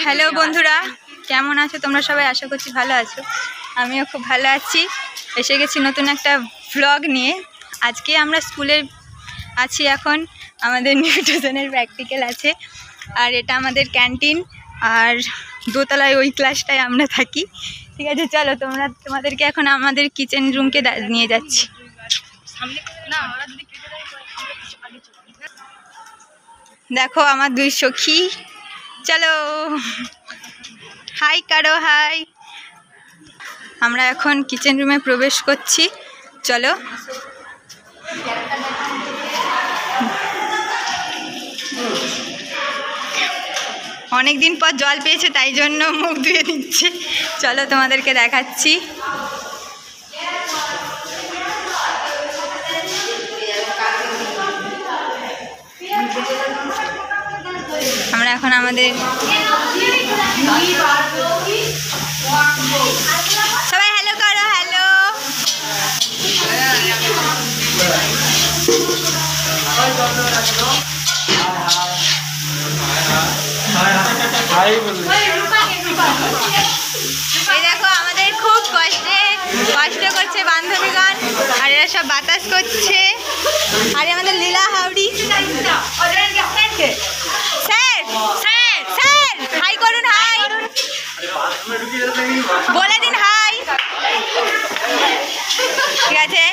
Hello বন্ধুরা, কেমন আছো তোমরা সবাই? আশা করছি ভালো আছো। আমিও খুব ভালো আছি। এসে গেছি নতুন একটা ভ্লগ নিয়ে। আজকে আমরা স্কুলে আছি, এখন আমাদের নিউট্রিশনের প্র্যাকটিক্যাল আছে। আর এটা আমাদের ক্যান্টিন, আর দোতলায় ওই ক্লাসটায় আমরা থাকি। ঠিক আছে, চলো তোমাদেরকে এখন আমাদের কিচেন রুমকে নিয়ে যাচ্ছি। দেখো আমার দুই সখী, চলো হাই কারো হাই। আমরা এখন কিচেন রুমে প্রবেশ করছি, চলো। অনেক দিন পর জল পেয়েছে, তাই জন্য মুখ ধুয়ে দিচ্ছে। চলো তোমাদেরকে দেখাচ্ছি। আমরা এখন আমাদের সবাই হ্যালো করো, হ্যালো। এই দেখো আমাদের খুব কষ্ট করছে বান্ধবীগণ, আর এরা সব বাতাস করছে। আর আমাদের লীলা হাওড়ি স্যার, স্যার, স্যার হাই করুন, হাই বলে দিন, হাই। ঠিক আছে,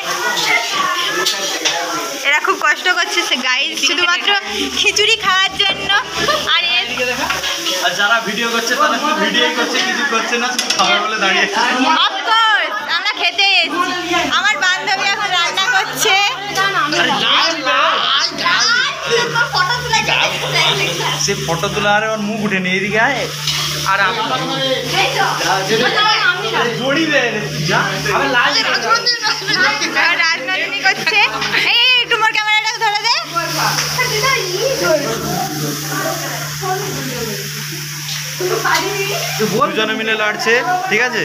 এরা খুব কষ্ট করছে গাইস, শুধুমাত্র খিচুড়ি খাওয়ার জন্য। আর যারা ভিডিও করছে তারা শুধু ভিডিওই করছে, কিছু করছে না, খাবার বলে দাঁড়িয়ে আছে। অফকোর্স আমরা খেতে এসেছি। আমার বান্ধবী এখন রান্না করছে। সে ফটো তোলা, আর ওর মুখ উঠে নিয়ে এদিকে আয়। আর রাজনন্দিনী করছে। এই তোমার ক্যামেরাটা ধরে দে। দুজনে মিলে লড়ছে, ঠিক আছে।